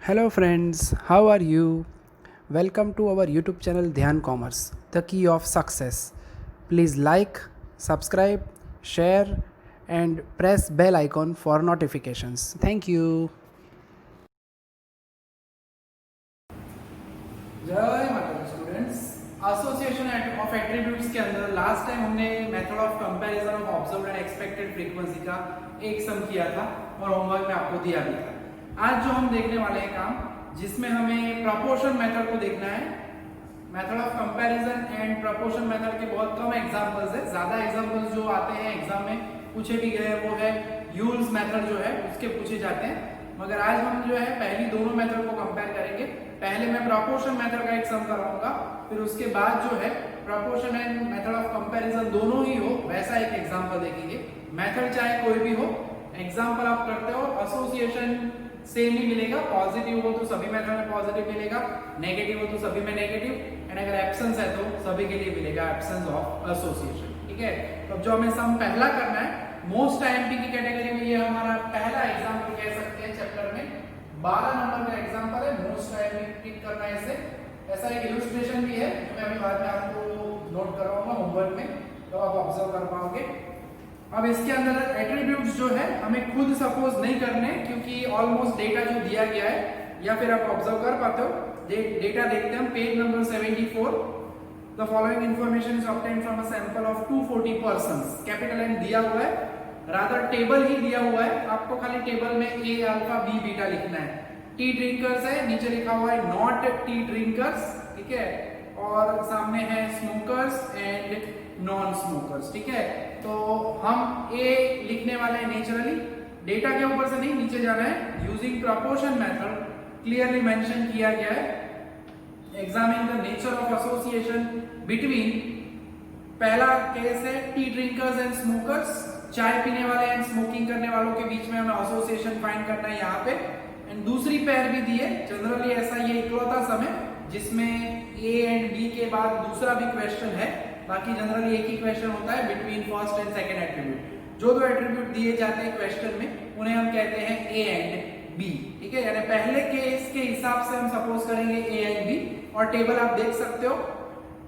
Hello friends, how are you? Welcome to our YouTube channel Dhyan Commerce, the key of success. Please like, subscribe, share and press bell icon for notifications. Thank you. जय माता students. Association of attributes के अंदर last time हमने method of comparison of observed and expected frequency का एक सम किया था और होमवर्क में आपको दिया भी था। आज जो हम देखने वाले हैं काम, जिसमें हमें प्रोपोर्शन मेथड को देखना है। Method of comparison and proportion method के बहुत कम एग्जांपल्स है, ज्यादा एग्जांपल्स जो आते हैं एग्जाम में पूछे भी गए वो है यूल्स मेथड जो है उसके पूछे जाते हैं। मगर आज हम जो है पहली दोनों मेथड को कंपेयर करेंगे। पहले मैं प्रोपोर्शन मेथड का एक सम कराऊंगा, फिर उसके बाद जो है proportion and method of comparison दोनों ही हो वैसा एक एग्जांपल देखेंगे। मेथड चाहे कोई भी हो, एग्जांपल आप करते हो एसोसिएशन सेम ही मिलेगा। पॉजिटिव हो तो सभी मेथड में पॉजिटिव मिलेगा, नेगेटिव हो तो सभी में नेगेटिव, एंड अगर एब्सेंस है तो सभी के लिए मिलेगा एब्सेंस ऑफ एसोसिएशन। ठीक है, तो जो हमें सम पहला करना है मोस्ट आईएमपी की कैटेगरी में, ये हमारा पहला एग्जांपल कह सकते हैं चैप्टर में 12 नंबर का एग्जांपल है। मोस्ट आईएमपी पिक करना है इसे। ऐसा एक इलस्ट्रेशन भी है जो मैं अभी बाद में आपको नोट करवाऊंगा होमवर्क में, तो आप ऑब्जर्व कर पाओगे। अब इसके अंदर एट्रीब्यूट्स जो है हमें खुद सपोज नहीं करने, क्योंकि ऑलमोस्ट डेटा जो दिया गया है, या फिर आप ऑब्जर्व कर पाते हो। डेटा देखते हैं हम page number 74। The following information is obtained from a sample of 240 persons. Capital N दिया हुआ है, रादर टेबल ही दिया हुआ है। आपको खाली टेबल में ए अल्फा बी बीटा लिखना है। टी ड्रिंकर्स है, नीचे लिखा हुआ है नॉट टी ड्रिंकर्स, ठीक है, और सामने है स्मोकर्स एंड नॉन स्मोकर्स। ठीक है, तो हम ए लिखने वाले हैं नेचुरली, डेटा के ऊपर से नहीं नीचे जाना है। Using proportion method clearly mention किया गया है। Examine the nature of association between, पहला केस है टी ड्रिंकर्स एंड स्मोकर्स, चाय पीने वाले एंड स्मोकिंग करने वालों के बीच में हमें एसोसिएशन फाइंड करना है यहाँ पे। एंड दूसरी पेयर भी दी है। जनरली ऐसा ये इकलौता सम है जिसमें ए एंड बी के बाद दूसरा भी क्वेश्चन है, बाकी जनरली एक ही क्वेश्चन होता है between first and second attribute. जो दो एट्रीब्यूट दिए जाते हैं क्वेश्चन में उन्हें हम कहते हैं ए एंड बी। ठीक है, यानी पहले केस के हिसाब से हम सपोज करेंगे ए एंड बी, और टेबल आप देख सकते हो।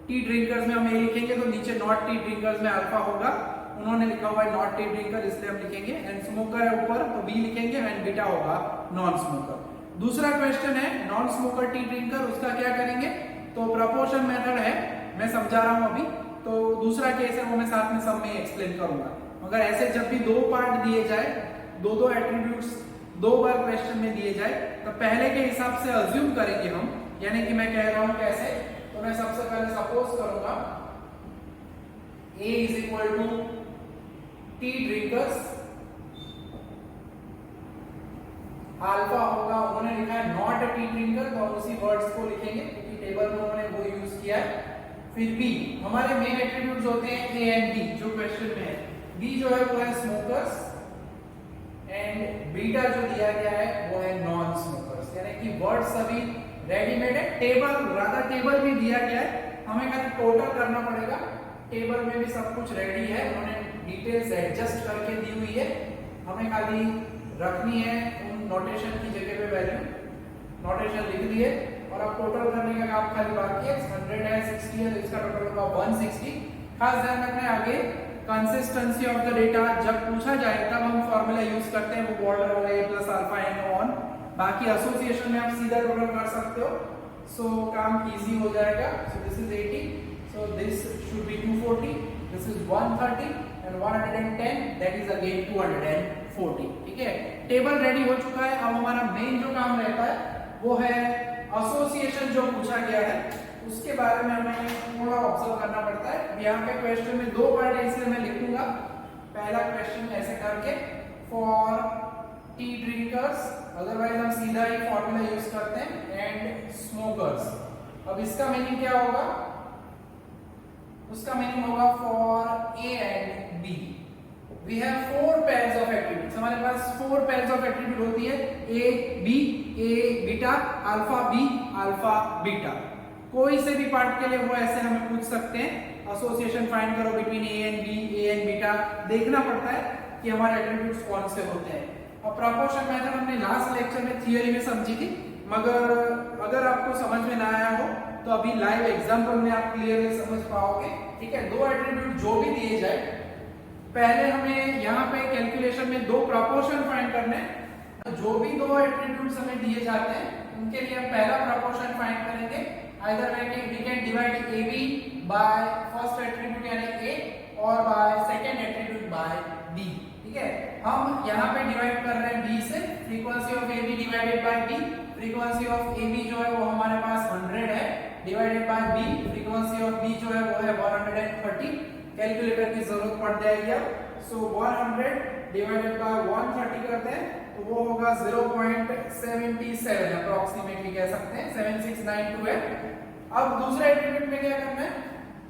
टी ड्रिंकर्स में हम ए लिखेंगे तो नीचे नॉट टी ड्रिंकर्स में अल्फा होगा, उन्होंने लिखा हुआ है नॉट टी ड्रिंकर इसलिए हम लिखेंगे। एंड स्मोकर है ऊपर तो बी लिखेंगे, एंड बीटा होगा नॉन स्मोकर। दूसरा क्वेश्चन है नॉन स्मोकर टी ड्रिंकर, उसका क्या करेंगे, तो प्रोपोर्शन मेथड है, मैं समझा रहा हूं अभी। तो दूसरा केस है वो मैं साथ में सब में एक्सप्लेन करूंगा। मगर ऐसे जब भी दो पार्ट दिए जाए, दो एट्रीब्यूट्स दो बार क्वेश्चन में दिए जाए, तो पहले के हिसाब से अज्यूम करेंगे हम। यानी कि मैं कह रहा हूं कैसे, तो मैं सबसे पहले सपोज करूंगा A is equal to tea drinkers, alpha होगा, उन्होंने लिखा है नॉट टी ड्रिंकर, तो हम उसी वर्ड्स को लिखेंगे क्योंकि टेबल में उन्होंने वो यूज किया है। फिर बी, हमारे मेन एट्रीब्यूट्स होते हैं ए एंड बी जो क्वेश्चन में है। बी जो है वो है स्मोकर्स, एंड बीटा जो दिया गया है वो है नॉन स्मोकर्स। यानी कि वर्ड सभी रेडीमेड है। टेबल भी दिया गया है, हमें खाली टोटल करना पड़ेगा। टेबल में भी सब कुछ रेडी है, उन्होंने डिटेल्स एडजस्ट करके दी हुई है, हमें खाली रखनी है उन नोटेशन की जगह पे वैल्यू, नोटेशन लिख दिए और अब टोटल करने का काम खाली बाकी है। 100 है, 60 है, तो इसका टोटल होगा 160। खास ध्यान रखना है आगे कंसिस्टेंसी ऑफ द डेटा जब पूछा जाए तब हम फॉर्मूला यूज करते हैं, वो बॉर्डर वाला ए प्लस अल्फा एन ऑन। बाकी एसोसिएशन में आप सीधा टोटल कर सकते हो, सो काम इजी हो जाएगा। So this is 80, so this should be 240, this is 130 and 110, that is again 240। ठीक है, टेबल रेडी हो चुका है। अब हमारा मेन जो काम रहता है वो है एसोसिएशन जो पूछा गया है उसके बारे में हमें थोड़ा ऑब्जर्व करना पड़ता है। यहाँ पे क्वेश्चन में दो पार्ट है इसलिए मैं लिखूंगा। पहला क्वेश्चन ऐसे करके फॉर टी ड्रिंकर्स, अदरवाइज हम सीधा ही फॉर्मूला यूज करते हैं, एंड स्मोकर्स। अब इसका मीनिंग क्या होगा, उसका मीनिंग होगा for A and B we have 4 pairs of attributes. हमारे पास 4 पेयर्स ऑफ एट्रीब्यूट होती है, A B, A beta, alpha B, alpha beta. कोई से भी पार्ट के लिए वो ऐसे हमें पूछ सकते हैं, एसोसिएशन फाइंड करो between A and B, A and beta. देखना पड़ता है कि हमारे एट्रीब्यूट्स कौन से होते हैं। और प्रोपोर्शन मेथड हमने लास्ट लेक्चर में थियरी में समझी थी, मगर अगर आपको समझ में ना आया हो तो अभी लाइव एग्जांपल में आप क्लियरली समझ पाओगे। ठीक है, दो एट्रीब्यूट जो भी दिए जाए, पहले हमें यहाँ पे कैलकुलेशन में दो प्रपोर्शन फाइंड करने हैं। जो भी दो एट्रीब्यूट्स हमें दिए जाते हैं उनके लिए हम पहला प्रपोर्शन फाइंड करेंगे। Either we can divide A B by first attribute यानी ए और by second attribute by B. ठीक है, हम यहाँ पे डिवाइड कर रहे हैं बी से, frequency of A B divided by B. Frequency of A B जो है वो हमारे पास 100 है, divided by B frequency of B जो है वो है 130। कैलकुलेटर की जरूरत पड़ जाएगी अब। सो 100 डिवाइडेड बाय 130 करते हैं तो वो होगा 0.77 अप्रोक्सीमेटली कह सकते हैं, 7692 है। अब दूसरे एट्रीब्यूट में क्या करना है,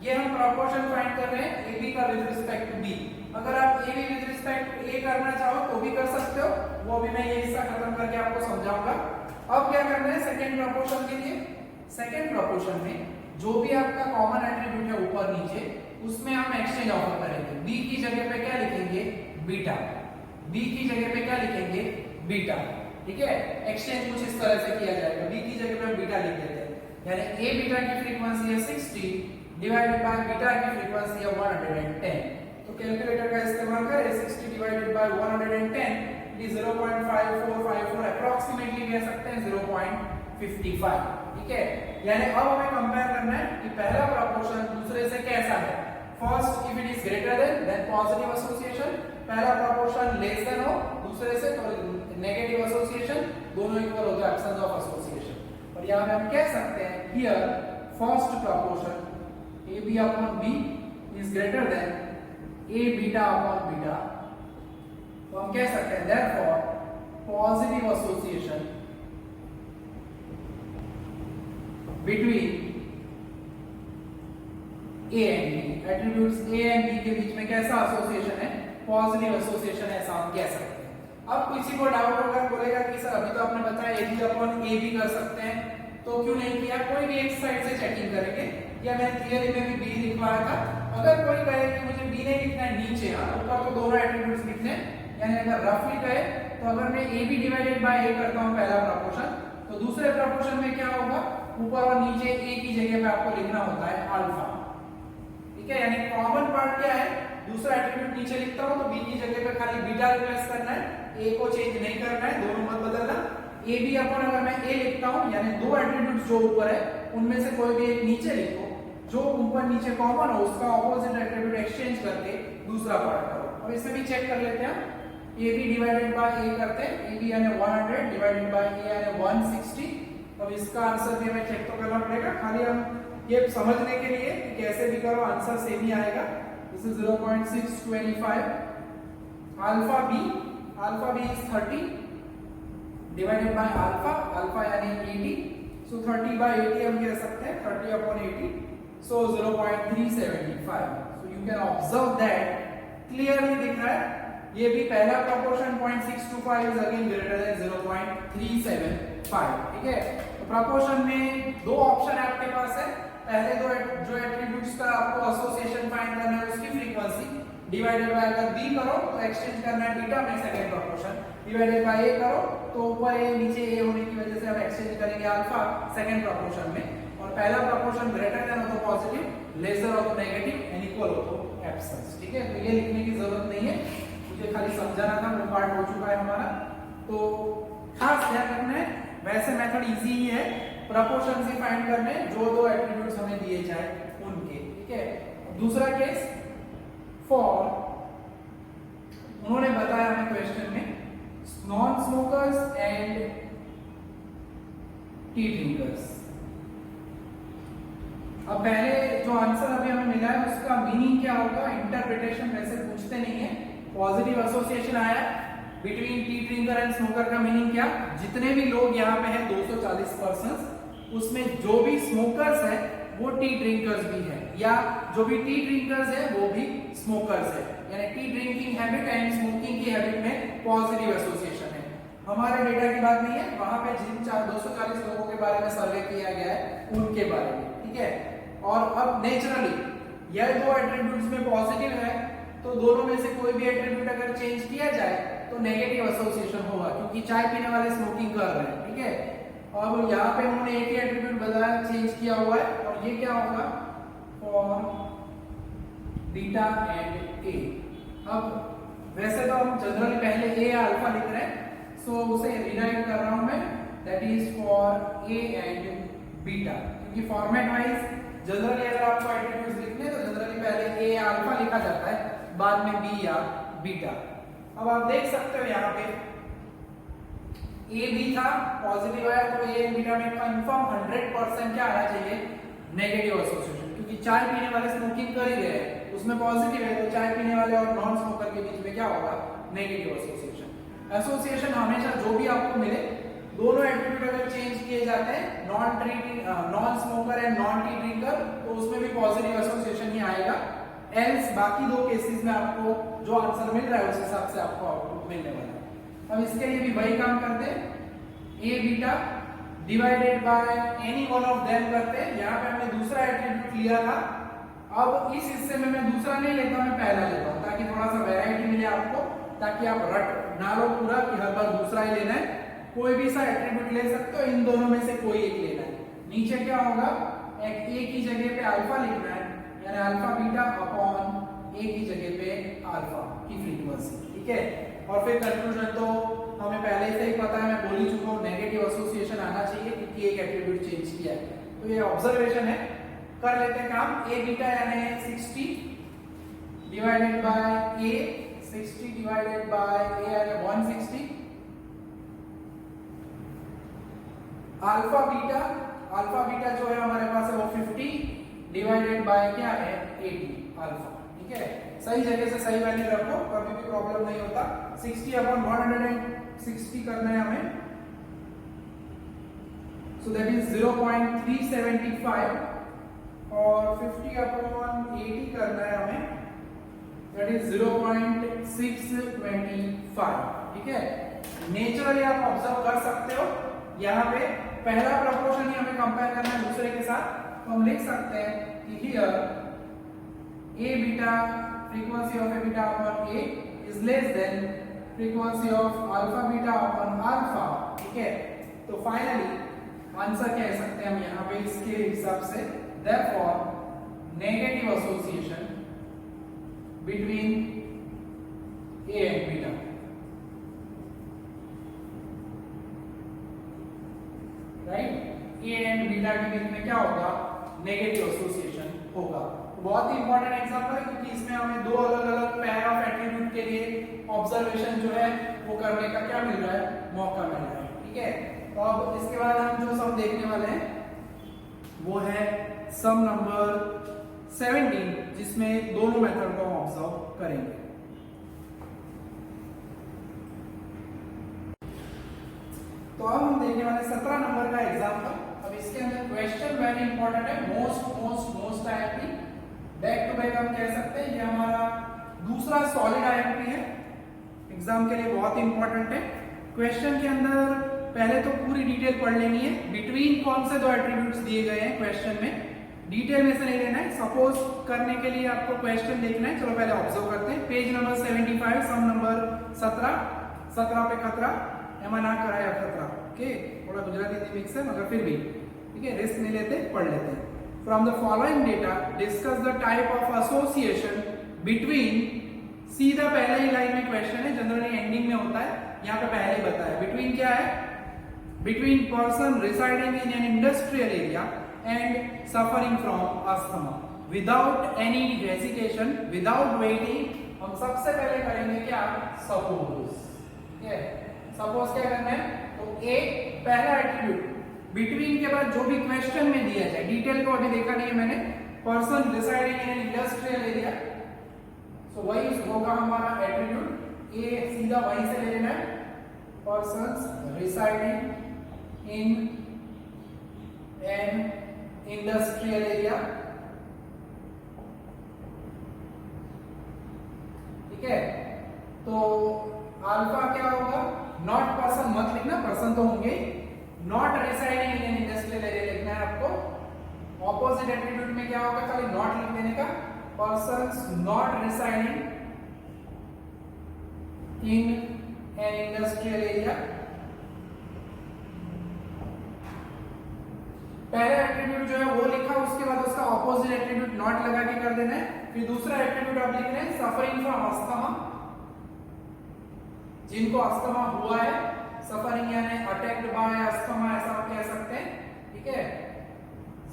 ये हम प्रोपोर्शन फाइंड कर रहे हैं ए बी का विद रिस्पेक्ट टू बी। अगर आप A B with respect to A करना चाहो तो भी कर सकते हो, वो भी मैं ये हिस्सा खत्म करके आपको समझाऊंगा। अब क्या करना है सेकंड प्रोपोर्शन के लिए, सेकंड प्रोपोर्शन में जो भी आपका कॉमन एट्रीब्यूट है ऊपर नीचे, उसमें हम एक्सचेंज ऑफर करेंगे। बी की जगह पे क्या लिखेंगे, बीटा। बी की जगह पे क्या लिखेंगे, बीटा। ठीक है, एक्सचेंज कुछ इस तरह से किया जाएगा, बी की जगह पे हम बीटा लिख देते हैं, यानी ए बीटा की फ्रीक्वेंसी है 60 डिवाइडेड बाय बीटा की फ्रीक्वेंसी है 110। तो कैलकुलेटर का इस्तेमाल करें, 60 डिवाइडेड बाय 110 इज 0.5454 अप्रोक्सीमेटली कह सकते हैं 0.55। ठीक है, यानी अब हमें कंपेयर करना है कि पहला प्रोपोर्शन दूसरे से कैसा है। First if it is greater then positive association, पहला प्रोपोर्शन लेस देन हो दूसरे से तो नेगेटिव एसोसिएशन, दोनों इक्वल हो तो एब्सेंस ऑफ एसोसिएशन। और यहां पे हम कह सकते हैं here first proportion A B upon B is greater than A beta upon beta, तो हम कह सकते हैं therefore positive association between A and B. Attributes A and B के बीच में कैसा एसोसिएशन है, पॉजिटिव एसोसिएशन है, ऐसा हम कह सकते हैं। अब किसी को डाउट होगा, बोलेगा कि सर अभी तो आपने बताया A B upon A B कर सकते हैं, तो क्यों नहीं किया। कोई भी एक साइड से चेकिंग करेंगे, या मैं थियरी में भी बी लिखवाया था। अगर कोई कहे कि मुझे बी नहीं लिखना है नीचे, ऊपर तो दोनों एट्रीब्यूट्स लिखने हैं, यानी अगर रफली कहे तो अगर मैं ए बी डिवाइडेड बाय ए करता हूं पहला प्रोपोर्शन, तो दूसरे प्रोपोर्शन में क्या होगा, ऊपर और नीचे ए की जगह पे आपको लिखना होता है अल्फा। ठीक है, यानी कॉमन पार्ट क्या है, दूसरा एट्रीब्यूट नीचे लिखता हूं तो बी की जगह पे खाली बीटा रिप्लेस करना है, ए को चेंज नहीं करना है, दोनों मत बदलना। ए बी अपॉन अगर मैं ए लिखता हूं, यानी दो एट्रीब्यूट्स जो ऊपर है उनमें से कोई भी एक नीचे लिखो, जो ऊपर नीचे कॉमन हो उसका ऑपोजिट एट्रीब्यूट एक्सचेंज करके दूसरा पार्ट करो। अब इसमें भी चेक कर लेते हैं, ए बी डिवाइडेड बाय ए करते हैं, ए बी यानी 100 डिवाइडेड बाय ए यानी 160। अब इसका आंसर भी हमें चेक तो करना पड़ेगा, खाली हम ये समझने के लिए कि कैसे भी करो आंसर सेम ही आएगा। This is 0.625 alpha B is 30 divided by alpha यानी 80, सो 30 बाय 80 हम कह सकते हैं 30 upon 80, so 0.375। So you can observe that clearly दिख रहा है, ये भी पहला proportion 0.625 is again greater than 0.375। ठीक है, तो प्रोपोर्शन में दो ऑप्शन है आपके पास है, पहले दो जो एट्रीब्यूट्स का आपको एसोसिएशन फाइंड करना है उसकी फ्रीक्वेंसी डिवाइडेड बाय, अगर बी करो तो एक्सचेंज करना है बीटा में, सेकंड प्रोपोर्शन डिवाइडेड बाय ए करो तो ऊपर ए नीचे ए होने की वजह से हम एक्सचेंज करेंगे अल्फा सेकंड प्रोपोर्शन में, और पहला प्रोपोर्शन ग्रेटर देन हो तो पॉजिटिव, लेसर हो तो नेगेटिव, एंड इक्वल हो तो एब्सेंस। ठीक है, तो ये लिखने की जरूरत नहीं है, मुझे खाली समझाना था, वो पार्ट हो चुका है हमारा। तो खास ध्यान रखना है, वैसे मेथड इजी ही है प्रोपोर्शन से फाइंड करने, जो दो एट्रीब्यूट्स हमें दिए जाए उनके। ठीक है, दूसरा केस फॉर, उन्होंने बताया हमें क्वेश्चन में non smokers and T drinkers. अब पहले जो आंसर अभी हमें मिला है उसका मीनिंग क्या होगा, इंटरप्रिटेशन वैसे पूछते नहीं है, पॉजिटिव एसोसिएशन आया between T drinker and smoker का मीनिंग क्या, जितने भी लोग यहाँ पे हैं 240 पर्संस, उसमें जो भी स्मोकर्स है वो टी ड्रिंकर्स भी है, या जो भी टी ड्रिंकर्स है वो भी स्मोकर्स है, यानी T drinking habit and smoking की हैबिट में पॉजिटिव एसोसिएशन है। हमारे डेटा की बात नहीं है, वहां पे जिन 240 लोगों के बारे में सर्वे किया गया है उनके बारे में। ठीक है, और अब नेचुरली यह दो एट्रीब्यूट्स में पॉजिटिव है, तो दोनों में से कोई भी एट्रीब्यूट अगर चेंज किया जाए तो नेगेटिव एसोसिएशन होगा, क्योंकि चाय पीने वाले स्मोकिंग कर रहे हैं। ठीक है, अब यहाँ पे हमने एक ही एट्रीब्यूट बताया, चेंज किया हुआ है, और ये क्या होगा फॉर बीटा एंड ए। अब वैसे तो हम जनरली पहले ए या अल्फा लिख रहे हैं, सो उसे रीराइट कर रहा हूं मैं, that is for A and beta, क्योंकि फॉर्मेट वाइज जनरली अगर आपको एट्रीब्यूट्स लिखने तो जनरली पहले ए या अल्फा लिखा जाता है, बाद में बी या बीटा। अब आप देख सकते हो यहाँ पे ए बी था, पॉजिटिव आया, तो ए बीटा में कंफर्म 100% क्या आना चाहिए, नेगेटिव एसोसिएशन, क्योंकि चाय पीने वाले स्मोकिंग कर ही रहे हैं, उसमें पॉजिटिव है, तो चाय पीने वाले और नॉन स्मोकर के बीच में क्या होगा, नेगेटिव एसोसिएशन। एसोसिएशन हमेशा जो भी आपको मिले, दोनों एट्रीब्यूट अगर चेंज किए जाते हैं, non smoker and non T drinker, तो उसमें भी पॉजिटिव एसोसिएशन ही आएगा, एल्स बाकी दो केसेस में आपको जो आंसर मिल रहा है उस हिसाब से आपको आउटपुट मिलने वाला है। अब इसके लिए भी वही काम करते हैं, A beta divided by any one of them करते हैं। यहाँ पे हमने दूसरा एट्रीब्यूट लिया था, अब इस हिस्से में मैं दूसरा नहीं लेता, मैं पहला लेता हूँ, ताकि थोड़ा सा वैरायटी मिले आपको, ताकि आप रट ना लो पूरा कि हर बार दूसरा ही लेना है। कोई भी सा एट्रीब्यूट ले सकते हो, इन दोनों में से कोई एक लेना है। नीचे क्या होगा, एक ए की जगह पे अल्फा लिखना है, यानी अल्फा बीटा अपॉन ए की जगह पे अल्फा की फ्रीक्वेंसी, ठीक है। और फिर कंक्लूजन तो हमें पहले से ही पता है, मैं बोल ही चुका हूँ, नेगेटिव एसोसिएशन आना चाहिए क्योंकि एक एट्रीब्यूट चेंज किया है। तो ये ऑब्जर्वेशन है, कर लेते हैं काम। ए बीटा यानी 60 divided by A, 60 divided by A यानी 160, अल्फा बीटा जो है हमारे पास है वो 50 डिवाइडेड बाय क्या है 80 अल्फा, ठीक है। सही जगह से सही वैल्यू रखो, कभी भी प्रॉब्लम नहीं होता। 60 अपॉन 160 करना है हमें, सो दैट इज 0.375, और 50 अपॉन 80 करना है हमें, दैट इज 0.625, ठीक है। नेचुरली आप ऑब्जर्व कर सकते हो, यहाँ पे पहला प्रोपोर्शन ही हमें कंपेयर करना है दूसरे के साथ, तो हम लिख सकते हैं कि here A beta frequency of a beta upon a is less than frequency of alpha beta upon alpha, ठीक है। तो फाइनली आंसर कह सकते हैं हम यहाँ पे इसके हिसाब से, therefore negative association between a and beta, right. a and beta के बीच में क्या होगा, नेगेटिव एसोसिएशन होगा। बहुत ही इंपॉर्टेंट एग्जांपल है, क्योंकि इसमें हमें दो अलग अलग पेयर ऑफ एट्रीब्यूट के लिए ऑब्जर्वेशन जो है वो करने का क्या मिल रहा है, मौका मिल रहा है, ठीक है। तो अब इसके बाद हम जो सम देखने वाले हैं वो है सम नंबर 17, जिसमें दोनों मेथड को हम ऑब्जर्व करेंगे। तो अब हम देखने वाले 17 नंबर का एग्जाम्पल। अब इसके अंदर क्वेश्चन वेरी इंपॉर्टेंट है, most IMP, back to back हम कह सकते हैं। ये हमारा दूसरा सॉलिड आईएमपी है, एग्जाम के लिए बहुत ही इंपॉर्टेंट है। क्वेश्चन के अंदर पहले तो पूरी डिटेल पढ़ लेनी है, बिटवीन कौन से दो एट्रीब्यूट्स दिए गए हैं क्वेश्चन में, डिटेल में से नहीं लेना है। सपोज करने के लिए आपको क्वेश्चन देखना है, चलो पहले ऑब्जर्व करते हैं। पेज नंबर 75, सम नंबर 17 पे खतरा एमा ना कराया खतरा, ओके। थोड़ा गुजराती मिक्स है मगर फिर भी ठीक है, रिस्क नहीं लेते, पढ़ लेते हैं। From the following data, discuss the type of association between, सीधा पहले ही लाइन में क्वेश्चन है, जनरली एंडिंग में होता है, यहाँ पे पहले ही बताया। बिटवीन क्या है, between person residing in an industrial area and suffering from asthma, without any hesitation, without waiting, हम सबसे पहले करेंगे क्या, सपोज, ठीक है। सपोज क्या करना है, तो एक पहला एट्रीब्यूट बिटवीन के बाद जो भी क्वेश्चन में दिया जाए, डिटेल को अभी देखा नहीं है मैंने, person residing in an industrial area, so वही होगा हमारा एट्रीब्यूट। ए सीधा वहीं से ले लेना है, persons residing in an industrial area, ठीक है। तो अल्फा क्या होगा, नॉट पर्सन मत लिखना, पर्सन तो होंगे, not residing in an industrial area लिखना है आपको। ऑपोजिट एट्रीब्यूट में क्या होगा, खाली नॉट लिख देने का, persons not residing in an industrial area, पहला एट्रीब्यूट जो है वो लिखा, उसके बाद उसका ऑपोजिट एट्रीब्यूट नॉट लगा के कर देना है। फिर दूसरा एट्रीब्यूट आप लिख रहे हैं सफरिंग फ्रॉम अस्थमा, जिनको अस्थमा हुआ है, सफरिंग यानी अटैक्ड बाय अस्थमा ऐसा आप कह सकते हैं, ठीक है।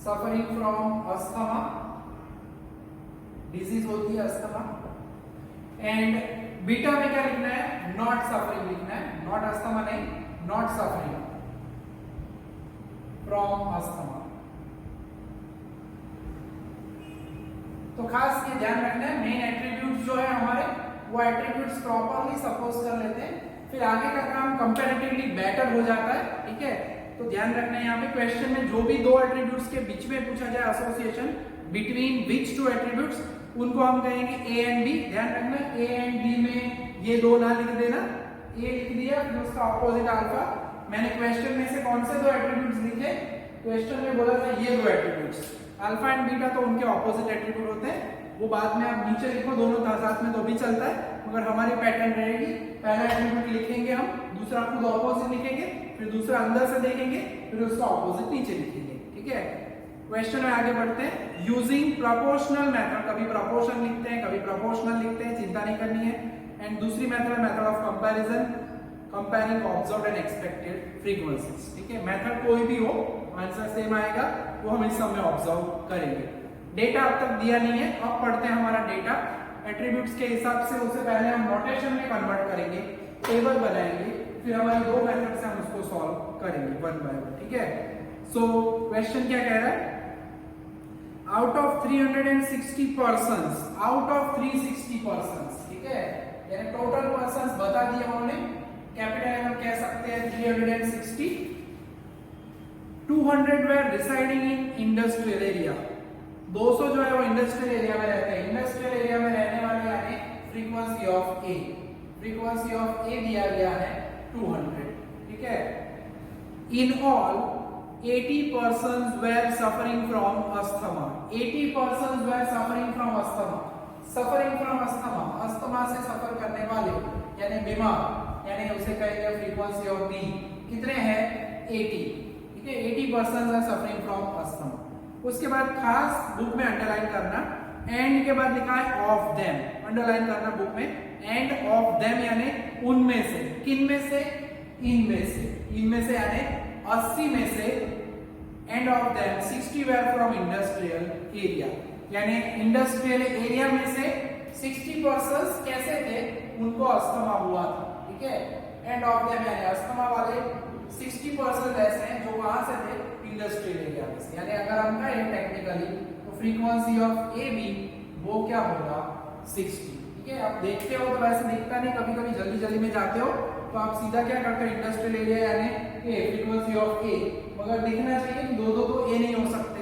सफरिंग फ्रॉम अस्थमा, डिजीज होती है अस्थमा। एंड बीटा में क्या लिखना है, नॉट सफरिंग लिखना है, नॉट अस्थमा नहीं, नॉट सफरिंग फ्रॉम अस्थमा। तो खास ये ध्यान रखना है, मेन एट्रीब्यूट्स जो है हमारे वो एट्रीब्यूट्स प्रॉपरली सपोज कर लेते हैं, फिर आगे का काम कंपैरेटिवली बेटर हो जाता है, ठीक है। तो ध्यान रखना है यहाँ पे क्वेश्चन में जो भी दो एट्रीब्यूट्स के बीच में पूछा जाए association between which two attributes, उनको हम कहेंगे ए एंड बी। ध्यान रखना ए एंड बी में ये दो ना लिख देना, ए लिख दिया फिर उसका ऑपोजिट अल्फा। मैंने क्वेश्चन में से कौन से दो एट्रीब्यूट्स लिखे, क्वेश्चन में बोला था ये दो एट्रीब्यूट्स, अल्फा एंड बीटा तो उनके ऑपोजिट एट्रीब्यूट होते हैं, वो बाद में आप नीचे लिखो दोनों साथ में तो भी चलता है, मगर हमारी पैटर्न रहेगी पहला एट्रीब्यूट लिखेंगे हम, दूसरा खुद ऑपोजिट लिखेंगे, फिर दूसरा अंदर से देखेंगे, फिर उसका ऑपोजिट नीचे लिखेंगे, ठीक है। क्वेश्चन में आगे बढ़ते हैं। यूजिंग प्रोपोर्शनल मेथड, कभी प्रोपोर्शन लिखते हैं कभी प्रोपोर्शनल लिखते हैं, चिंता नहीं करनी है। एंड दूसरी method method of comparison, comparing observed and expected frequencies, ठीक है। मेथड कोई भी हो आंसर सेम आएगा, वो हम इस सब में ऑब्जर्व करेंगे। डेटा अब तक दिया नहीं है, अब पढ़ते हैं हमारा डेटा एट्रीब्यूट्स के हिसाब से। उससे पहले हम नोटेशन में कन्वर्ट करेंगे, टेबल बनाएंगे, फिर हमारी दो मेथड से हम उसको सॉल्व करेंगे वन बाय वन, ठीक है। सो क्वेश्चन क्या कह रहा है, out of 360 persons, out of 360 persons, ठीक है, यानी टोटल पर्सन्स बता दिए उन्होंने, कैपिटल हम कह सकते हैं 360, 200 were residing in industrial area, 200 जो है वो इंडस्ट्रियल एरिया में रहते हैं। इंडस्ट्रियल एरिया में रहने वाले यानी frequency of A, frequency of A दिया गया है 200, ठीक है। In all 80 persons were suffering from asthma, 80 persons were suffering from asthma, suffering from asthma, asthma से सफर करने वाले यानी बीमार, यानी उसे कहेंगे फ्रीक्वेंसी ऑफ बी, कितने हैं 80, ठीक है। 80 persons are suffering from asthma। उसके बाद खास बुक में अंडरलाइन करना, एंड के बाद लिखा है ऑफ देम, अंडरलाइन करना बुक में, एंड ऑफ देम यानी उनमें से, किन में से, इनमें से, इनमें से यानी 80 में से, and of them 60 were from industrial area, यानी इंडस्ट्रियल एरिया में से 60 पर्सन्स कैसे थे, उनको अस्थमा हुआ था, ठीक है। एंड ऑफ देम यानी अस्थमा वाले 60 पर्सन्स ऐसे हैं जो वहां से थे इंडस्ट्रियल एरिया में से, यानी अगर हम कहें टेक्निकली तो फ्रीक्वेंसी ऑफ ए बी वो क्या होगा 60, ठीक है। आप देखते हो तो वैसे दिखता नहीं, कभी कभी जल्दी जल्दी में जाते हो तो आप सीधा क्या करते हो इंडस्ट्रियल एरिया यानी ए, फ्रीक्वेंसी ऑफ ए, मगर दिखना चाहिए कि दो दो तो ए नहीं हो सकते।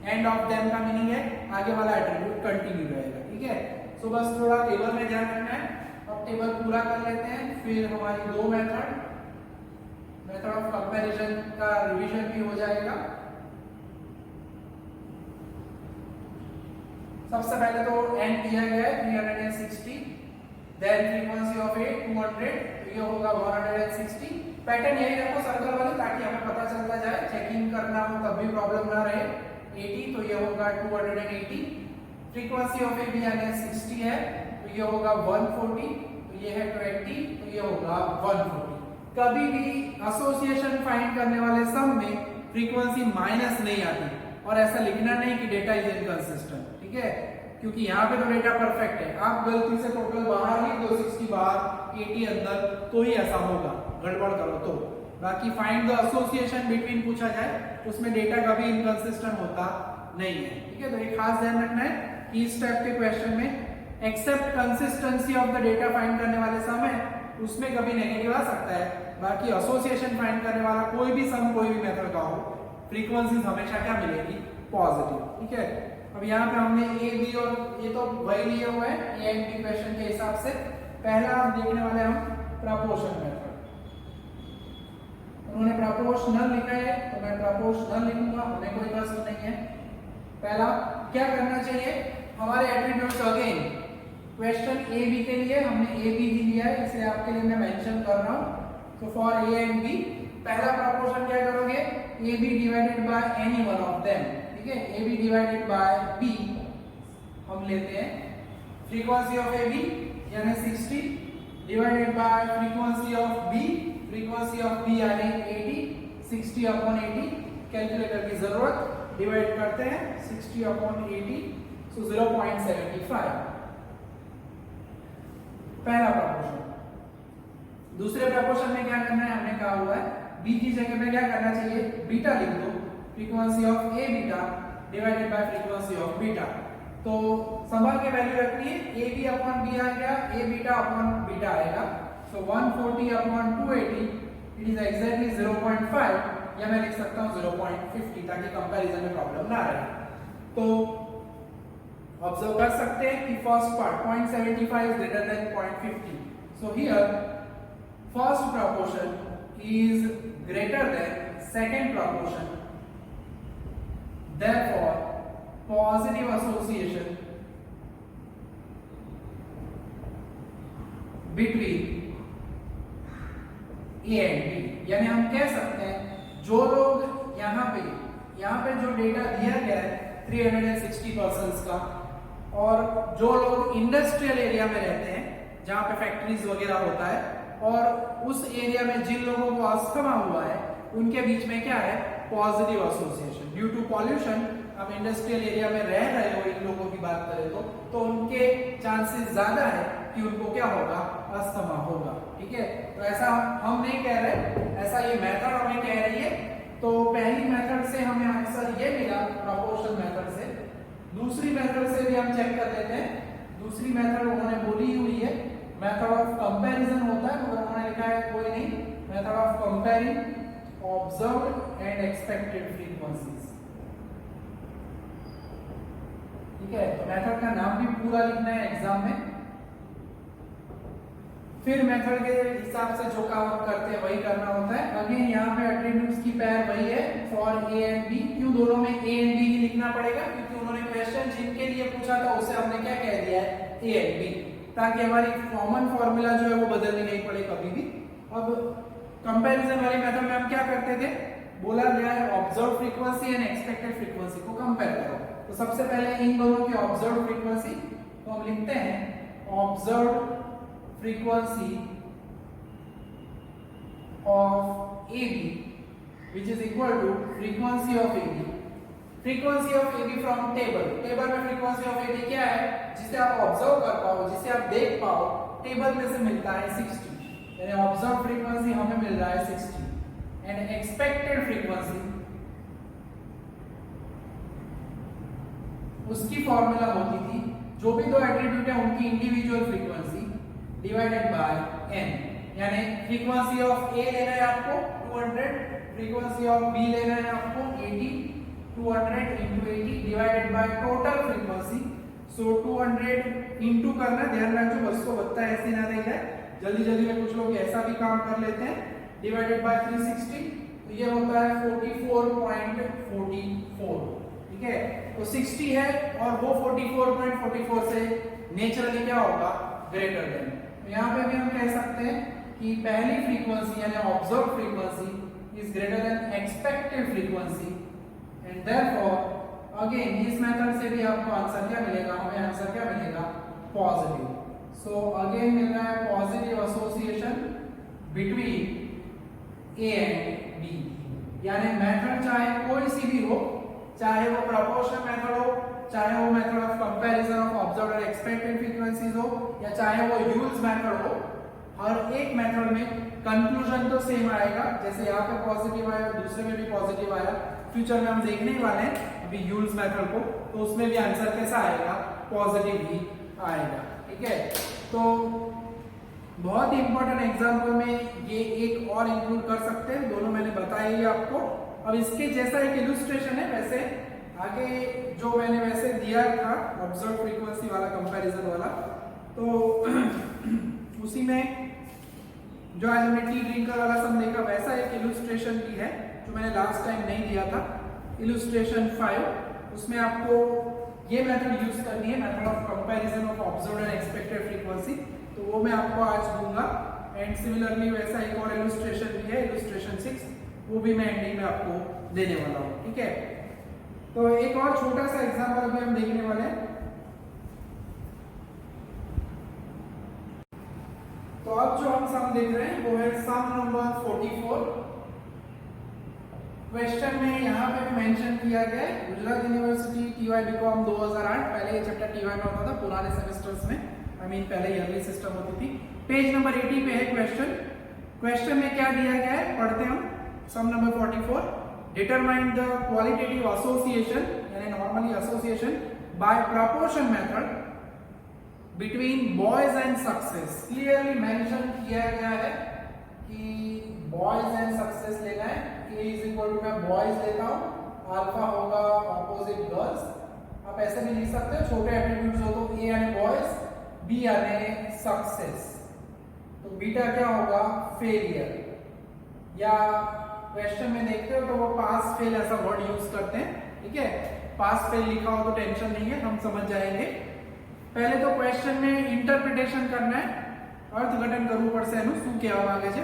एंड ऑफ देम का मीनिंग है आगे वाला एट्रीब्यूट कंटिन्यू रहेगा, ठीक है। सो बस थोड़ा टेबल में ध्यान रखना है। अब टेबल पूरा कर लेते हैं, फिर हमारी दो मेथड, मेथड ऑफ कंपैरिजन का रिवीजन भी हो जाएगा। सबसे पहले तो एन दिया गया है 360, देन फ्रीक्वेंसी ऑफ ए 200, तो ये होगा 160। पैटर्न यही रखो सर्कल वाली ताकि हमें पता चलता जाए, चेकिंग करना हो तब भी प्रॉब्लम ना रहे। 80 तो ये होगा 280, फ्रीक्वेंसी ऑफ ए भी यानी 60 है तो ये होगा 140, तो ये है 20 तो ये होगा 140। कभी भी एसोसिएशन फाइंड करने वाले सम में फ्रीक्वेंसी माइनस नहीं आती, और ऐसा लिखना नहीं कि डेटा इज इनकंसिस्टेंट, ठीक है, क्योंकि यहाँ पे तो डेटा परफेक्ट है। आप गलती से टोटल बाहर लिख दो 60 बाहर 80 अंदर तो ही ऐसा होगा, गड़बड़ करो तो। बाकी फाइंड द एसोसिएशन बिटवीन पूछा जाए उसमें डेटा कभी इनकंसिस्टेंट होता नहीं है, ठीक है। तो एक खास ध्यान रखना है कि इस टाइप के क्वेश्चन में except consistency of the data find करने वाले सम है उसमें कभी नेगेटिव आ सकता है, बाकी एसोसिएशन फाइंड करने वाला कोई भी सम कोई भी मेथड का हो फ्रीक्वेंसीज हमेशा क्या मिलेगी पॉजिटिव, ठीक है। अब यहाँ पे हमने ए बी और ये तो वही लिए हुए हैं ए एंड बी क्वेश्चन के हिसाब से। पहला हम देखने वाले हम प्रपोर्शन मेथड, उन्होंने प्रपोर्शनल लिखा है तो मैं प्रपोर्शनल लिखूंगा, हमें कोई प्रश्न नहीं है। पहला क्या करना चाहिए, हमारे attributes again question A B के लिए हमने ए बी ही लिया है, इसे आपके लिए मैं मेंशन कर रहा हूं। तो फॉर ए एंड बी पहला प्रपोर्शन क्या करोगे, A B divided by any one of them, ठीक है, A B divided by B हम लेते हैं फ्रीक्वेंसी ऑफ ए बी यानी 60 divided by frequency of B यानी 80, 60 अपॉन 80, कैलकुलेटर की जरूरत, डिवाइड करते हैं 60 अपॉन 80, सो 0.75 पहला प्रपोर्शन। दूसरे प्रपोर्शन में क्या करना है, हमने कहा हुआ है बी की जगह पे क्या करना चाहिए, बीटा लिख दो, frequency of A beta divided by frequency of beta. तो संभाल के वैल्यू रखनी है, ए बी अपॉन बी आ गया, ए बीटा अपॉन बीटा आएगा, सो 140 अपॉन 280 इट इज एग्जैक्टली 0.5, या मैं लिख सकता हूं 0.50 ताकि कंपैरिजन में प्रॉब्लम ना रहे। तो ऑब्जर्व कर सकते हैं कि first part 0.75 is greater then 0.50, so here first proportion is greater than second proportion, therefore positive association between A and B, यानी हम कह सकते हैं जो लोग यहाँ पे जो डेटा दिया गया है 360 पर्सन्स का, और जो लोग इंडस्ट्रियल एरिया में रहते हैं जहाँ पे फैक्ट्रीज वगैरह होता है, और उस एरिया में जिन लोगों को अस्थमा हुआ है उनके बीच में क्या है, positive association due to pollution. अब इंडस्ट्रियल एरिया में रह रहे हो इन लोगों की बात करें तो उनके चांसेस ज्यादा है कि उनको क्या होगा, अस्थमा होगा, ठीक है। तो ऐसा हम नहीं कह रहे, ऐसा ये मेथड हमें कह रही है। तो पहली मेथड से हमें आंसर ये मिला प्रोपोर्शन मेथड से। दूसरी मेथड से भी हम चेक कर लेते हैं। दूसरी मेथड उन्होंने बोली हुई है मेथड ऑफ कंपैरिजन होता है, मगर उन्होंने लिखा है कोई नहीं, method of comparing observed and expected frequencies, ठीक है। तो मेथड का नाम भी पूरा लिखना है एग्जाम में। फिर मेथड के हिसाब से जो काम आप करते हैं वही करना होता है। अगेन यहाँ पे एट्रीब्यूट्स की पेयर वही है फॉर ए एंड बी। क्यों दोनों में ए एंड बी ही लिखना पड़ेगा, क्योंकि उन्होंने क्वेश्चन जिनके लिए पूछा था उसे हमने क्या कह दिया है, ए एंड बी, ताकि हमारी कॉमन फॉर्मूला जो है वो बदलनी नहीं पड़े कभी भी। अब कंपैरिजन वाली मेथड में हम क्या करते थे, बोला गया है observe frequency and expected frequency को कंपेयर करो। तो सबसे पहले इन दोनों की ऑब्जर्व फ्रीक्वेंसी तो हम लिखते हैं observe frequency of A B which is equal to frequency of A B, frequency of A B from table. Table में फ्रीक्वेंसी ऑफ ए बी क्या है, जिसे आप ऑब्जर्व कर पाओ, जिसे आप देख पाओ, टेबल में से मिलता है 60, यानी ऑब्जर्व फ्रीक्वेंसी हमें मिल रहा है 60, एंड एक्सपेक्टेड फ्रीक्वेंसी उसकी फॉर्मूला होती थी जो भी दो एट्रीब्यूट है उनकी individual frequency divided by n, यानी फ्रीक्वेंसी ऑफ ए लेना है आपको 200, फ्रीक्वेंसी ऑफ बी लेना है आपको 80, 200 into 80 divided by total frequency. So 200 into करना, ध्यान रखो बस को बत्ता ऐसे ना दे जाए, जल्दी जल्दी में कुछ लोग ऐसा भी काम कर लेते हैं, डिवाइडेड बाय 360, तो ये होता है 44.44, ठीक है। तो 60 है और वो 44.44 से नेचुरली क्या होगा, ग्रेटर देन। तो यहाँ पे भी हम कह सकते हैं कि पहली फ्रीक्वेंसी यानी observe frequency is greater then expected frequency, and therefore again इस मेथड से भी आपको आंसर क्या मिलेगा, हमें आंसर क्या मिलेगा, पॉजिटिव। सो अगेन मिल रहा है positive association between A and B, यानी मेथड चाहे कोई सी भी हो, चाहे वो प्रोपोर्शन मेथड हो, चाहे वो method of comparison of observed and expected frequencies हो, या चाहे वो यूल्स मेथड हो, हर एक मेथड में कंक्लूजन तो सेम आएगा। जैसे यहाँ पे पॉजिटिव आया, दूसरे में भी पॉजिटिव आया, फ्यूचर में हम देखने ही वाले हैं अभी यूल्स मेथड को, तो उसमें भी आंसर कैसा आएगा, पॉजिटिव ही आएगा, ठीक है। तो बहुत ही इंपॉर्टेंट एग्जाम्पल में ये एक और इंक्लूड कर सकते हैं, दोनों मैंने बताया ही आपको। अब इसके जैसा एक इलस्ट्रेशन है, वैसे आगे जो मैंने वैसे दिया था ऑब्जर्व फ्रीक्वेंसी वाला कंपैरिजन वाला, तो उसी में जो आज हमने टी ड्रिंकर वाला सम देखा वैसा एक इलस्ट्रेशन भी है जो मैंने लास्ट टाइम नहीं दिया था, इलस्ट्रेशन 5। उसमें आपको ये मेथड यूज करनी है, method of comparison of observed and expected frequency, तो वो मैं आपको आज दूंगा। एंड सिमिलरली वैसा एक और इलस्ट्रेशन भी है, इलस्ट्रेशन 6, वो भी मैं एंडिंग में आपको देने वाला हूँ, ठीक है। तो एक और छोटा सा एग्जाम्पल अभी हम देखने वाले हैं। तो अब जो हम सम देख रहे हैं वो है सम नंबर 44। क्वेश्चन में यहाँ पे मेंशन किया गया है गुजरात यूनिवर्सिटी टीवाई बीकॉम 2008। पहले ये चैप्टर टीवाई में होता था पुराने सेमेस्टर्स में, पहले ईयरली सिस्टम होती थी। पेज नंबर 80 पे है क्वेश्चन। क्वेश्चन में क्या दिया गया है पढ़ते हम। Sum number 44, determine the qualitative association यानी normally association by proportion method between boys and success. Clearly mention किया गया है कि बॉयज एंड सक्सेस लेना है। A इज इक्वल टू मैं बॉयज लेता हूँ, अल्फा होगा ऑपोजिट गर्ल्स। आप ऐसे भी लिख सकते हो, छोटे एट्रीब्यूट्स हो तो A यानी बॉयज, B यानी सक्सेस, तो बीटा क्या होगा फेलियर। या क्वेश्चन में देखते हो तो वो पास फेल ऐसा वर्ड यूज करते हैं, ठीक है। पास फेल लिखा हो तो टेंशन नहीं है, हम समझ जाएंगे। पहले तो क्वेश्चन में इंटरप्रिटेशन करना है। अर्थघटन करू पड़से एनु શું કહેવા માંગે છે।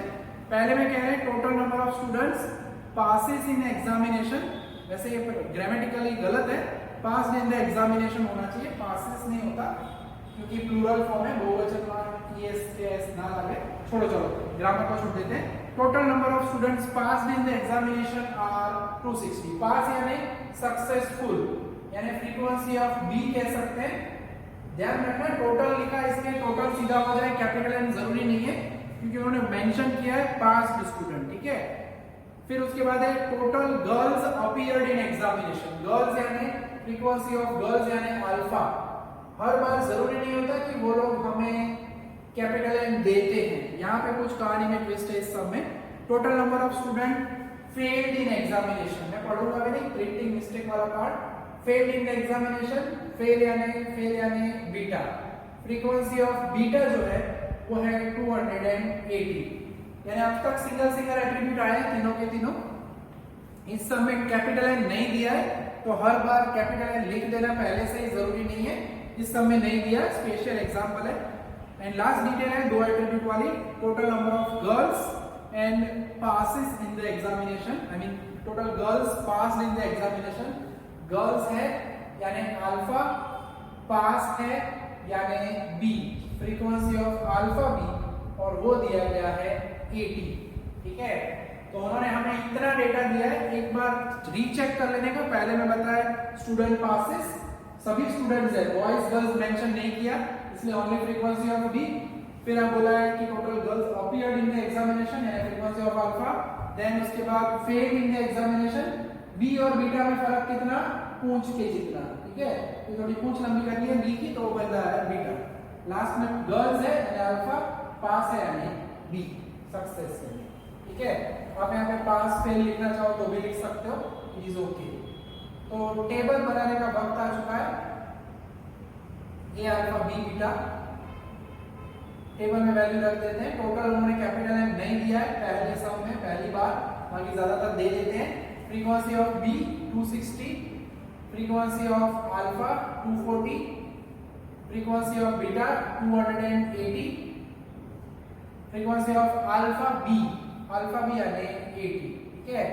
पहले में कह रहे हैं total number of students passes in examination. वैसे ये ग्रामेटिकली गलत है, पास इन द एग्जामिनेशन होना चाहिए, पासेस नहीं होता क्योंकि प्लूरल फॉर्म है, बहुवचन में एस के एस ना लगे। छोड़ो चलो ग्रामर को छोड़ देते हैं। Total number of students passed in the examination are 260। Pass यानी सक्सेसफुल, यानी फ्रीक्वेंसी ऑफ बी कह सकते हैं। ध्यान रखना टोटल लिखा इसके टोटल सीधा हो जाए, कैपिटल एन जरूरी नहीं है क्योंकि उन्होंने मेंशन किया है पास्ड स्टूडेंट, ठीक है। फिर उसके बाद है total girls appeared in examination. Girls यानी फ्रीक्वेंसी ऑफ गर्ल्स यानी अल्फा। हर बार जरूरी नहीं होता कि वो लोग हमें कैपिटल एन देते हैं, यहाँ पे कुछ कहानी में ट्विस्ट है इस सब में। Total number of student failed in examination, मैं पढ़ूंगा भी नहीं, प्रिंटिंग मिस्टेक वाला part. Failed in the examination, fail यानी बीटा। फ्रीक्वेंसी ऑफ बीटा जो है वो है 280, यानी अब तक सिंगल सिंगल एट्रीब्यूट आए हैं तीनों के तीनों। इस सब में कैपिटल एन नहीं दिया है तो हर बार कैपिटल एन लिख देना पहले से ही जरूरी नहीं है। इस सब में नहीं दिया, स्पेशल एग्जांपल है। एंड लास्ट डिटेल है दो एट्रीब्यूट वाली, total number of girls and passes in the examination. I mean total girls pass in the examination. Girls है यानी अल्फा, पास है यानी B, frequency of alpha B, और वो दिया गया है 80, ठीक है। तो उन्होंने हमें इतना डेटा दिया है, एक बार रीचेक कर लेने का। पहले मैं बताया स्टूडेंट पासेस सभी स्टूडेंट्स है, बॉयज गर्ल्स मेंशन नहीं किया इसलिए ओनली फ्रीक्वेंसी ऑफ बी। फिर हम बोला है कि total girls appeared in the examination यानी फ्रीक्वेंसी ऑफ अल्फा। देन उसके बाद fail in the examination. B और बीटा में फर्क कितना, पूंछ के जितना, ठीक है। तो थोड़ी पूंछ लंबी करनी है बी की तो वो बन रहा है बीटा। लास्ट में गर्ल्स है यानी अल्फा, पास है यानी बी, सक्सेस है, ठीक है। आप यहाँ पे पास फेल लिखना चाहो तो भी लिख सकते हो, इट इज ओके। तो टेबल बनाने का वक्त आ चुका है। ए अल्फा बी बीटा टेबल में वैल्यू रख देते हैं। टोटल उन्होंने कैपिटल एन नहीं दिया है पहले सम में, पहली बार, बाकी ज्यादातर दे देते हैं। Frequency of B 260, frequency of alpha 240, frequency of beta 280, frequency of alpha B यानी 80, ठीक है।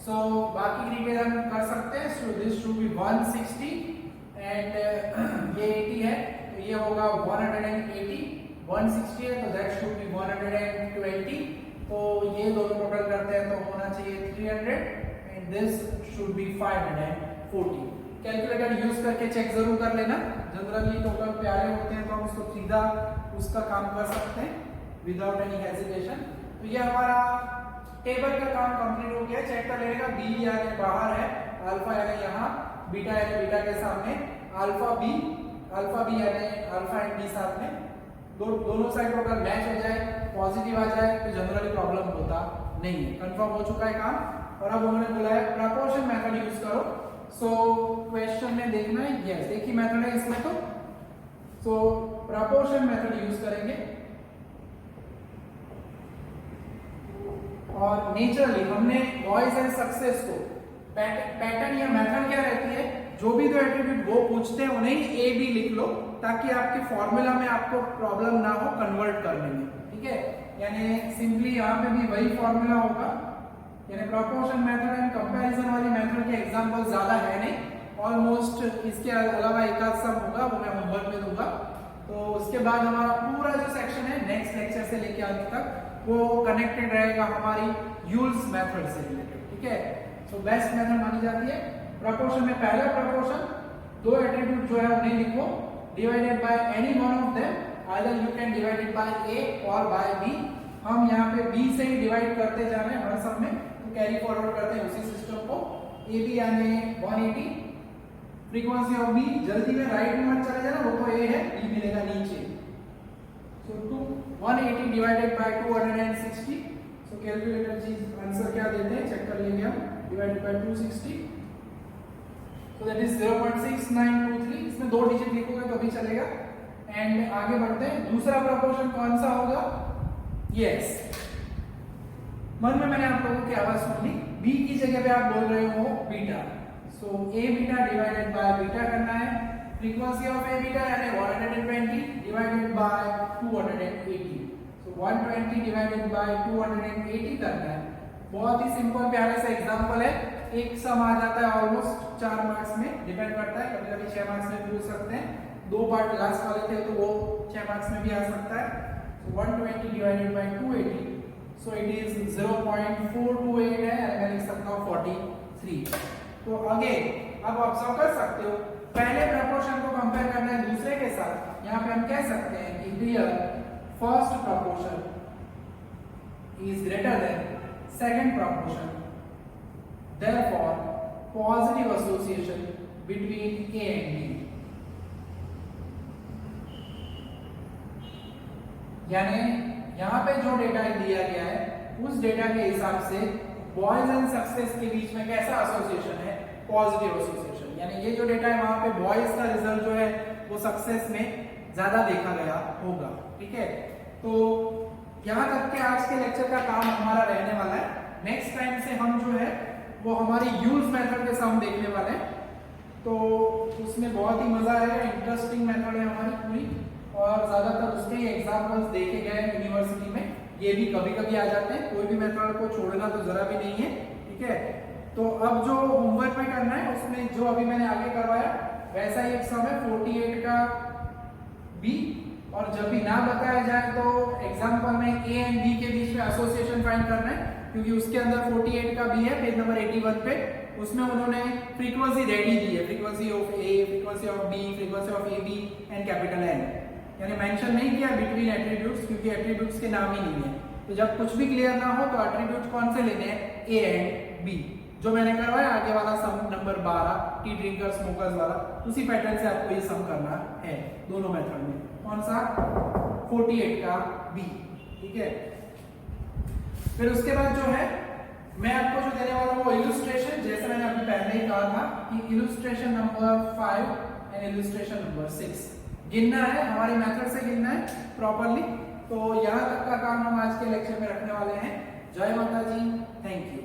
सो बाकी की डिटेल हम कर सकते हैं। So this should be 160 and ये 80 है तो ये होगा 180, 160 है तो दैट शुड बी 120। तो ये दोनों टोटल करते हैं तो होना चाहिए 300 and this should be 540। Calculator use करके चेक जरूर कर लेना। जनरली टोटल प्यारे होते हैं तो हम उसको सीधा उसका काम कर सकते हैं विदाउट एनी हेजिटेशन। तो ये हमारा टेबल का काम कंप्लीट हो गया। चेक कर लेगा बी यानी बाहर है, अल्फा यानी यहाँ, बीटा यानी बीटा के सामने, अल्फा बी यानी अल्फा एंड बी साथ में। दोनों साइड टोटल मैच हो जाए, पॉजिटिव आ जाए तो जनरली प्रॉब्लम होता नहीं है। कंफर्म हो चुका है काम। और अब उन्होंने बोला है प्रपोर्शन मेथड यूज करो। सो क्वेश्चन में देखना है, यस एक ही मेथड है इसमें। तो प्रपोर्शन मेथड यूज करेंगे और नेचुरली हमने बॉयज एंड सक्सेस को पैटर्न या मेथड क्या रहती है, जो भी दो एट्रीब्यूट वो पूछते हैं उन्हें ही ए बी लिख लो ताकि आपके फॉर्मूला में आपको प्रॉब्लम ना हो कन्वर्ट करने में, ठीक है। यानी सिंपली यहाँ पे भी वही फॉर्मूला होगा यानी प्रोपोर्शन मेथड एंड कंपैरिजन वाली मेथड के एग्जांपल ज्यादा है नहीं, ऑलमोस्ट इसके अलावा एक आध सब होगा, वो मैं होमवर्क में दूंगा। तो उसके बाद हमारा पूरा जो सेक्शन है नेक्स्ट लेक्चर से लेके अंत तक वो कनेक्टेड रहेगा हमारी यूल्स मेथड से रिलेटेड, ठीक है। सो बेस्ट मेथड मानी जाती है प्रोपोर्शन में। पहला प्रोपोर्शन, दो एट्रीब्यूट जो है उन्हें लिखो divided by any one of them, either you can divide it by A और बाय बी। हम यहाँ पे बी से ही डिवाइड करते जा रहे हैं हर सब में, तो कैरी फॉरवर्ड करते हैं उसी सिस्टम को। ए बी यानी 180, फ्रीक्वेंसी ऑफ बी जल्दी में राइट में मत चले जाना, वो तो ए है, बी मिलेगा नीचे। So 180 divided by 260। So calculator जी आंसर क्या देते हैं चेक कर लेंगे हम, divided by 260, so that is 0.6923। इसमें दो डिजिट लिखोगे तो भी चलेगा। एंड आगे बढ़ते हैं, दूसरा प्रोपोर्शन कौन सा होगा? यस, मन में मैंने आप लोगों की आवाज सुन ली, बी की जगह पे आप बोल रहे हो beta. So A beta divided by beta करना है। फ्रीक्वेंसी ऑफ ए बीटा यानी 120 divided by 280। So 120 divided by 280 करना है। बहुत ही सिंपल प्यारे सा एग्जांपल है, एक सम आ जाता है ऑलमोस्ट 4 मार्क्स में, डिपेंड करता है, कभी कभी 6 मार्क्स में भी पूछ सकते हैं। दो पार्ट लास्ट वाले थे तो वो 6 मार्क्स में भी आ सकता है। सो 120 divided by 280, so it is 0.428 है, मैं लिख सकता हूँ 43। तो आगे अब ऑब्जर्व कर सकते हो, पहले प्रोपोर्शन को कंपेयर करना है दूसरे के साथ। यहाँ पे हम कह सकते हैं कि here first proportion is greater than second proportion, therefore positive association between A and B. यानी यहाँ पे जो डेटा दिया गया है उस डेटा के हिसाब से बॉयज एंड सक्सेस के बीच में कैसा एसोसिएशन है? Positive association. यानी ये जो डेटा है वहां पे बॉयज का रिजल्ट जो है वो सक्सेस में ज्यादा देखा गया होगा, ठीक है। तो यहाँ तक के आज के लेक्चर का काम हमारा रहने वाला है। नेक्स्ट टाइम से हम जो है वो हमारी यूज मेथड के सम देखने वाले हैं, तो उसमें बहुत ही मजा आएगा। इंटरेस्टिंग मेथड है हमारी पूरी, और ज्यादातर उसके ही एग्जाम्पल्स देखे गए यूनिवर्सिटी में, ये भी कभी कभी आ जाते हैं। कोई भी मेथड को छोड़ना तो जरा भी नहीं है, ठीक है। तो अब जो होमवर्क में करना है उसमें जो अभी मैंने आगे करवाया वैसा ही एक सम है 48 का बी, और जब भी ना बताया जाए तो एग्जाम्पल में ए एंड बी के बीच में एसोसिएशन फाइंड करना है, क्योंकि उसके अंदर 48 का बी है पेज नंबर 81 पे। उसमें उन्होंने फ्रीक्वेंसी रेडी दी है, frequency of A, frequency of B, frequency of A B and capital N, यानी मेंशन नहीं किया बिटवीन एट्रीब्यूट्स, क्योंकि एट्रीब्यूट्स के नाम ही नहीं है। तो जब कुछ भी क्लियर ना हो तो एट्रीब्यूट कौन से लेने हैं? A and B. जो मैंने करवाया आगे वाला sum number 12 tea drinker smokers वाला, उसी पैटर्न से आपको ये सम करना है दोनों मेथड में। कौन सा? 48 का बी, ठीक है। फिर उसके बाद जो है मैं आपको जो देने वाला हूँ वो इलस्ट्रेशन, जैसे मैंने अभी पहले ही कहा था कि illustration number 5 and illustration number 6 गिनना है, हमारी मेथड से गिनना है प्रॉपरली। तो यहाँ तक का काम हम आज के लेक्चर में रखने वाले हैं। जय माता जी, थैंक यू।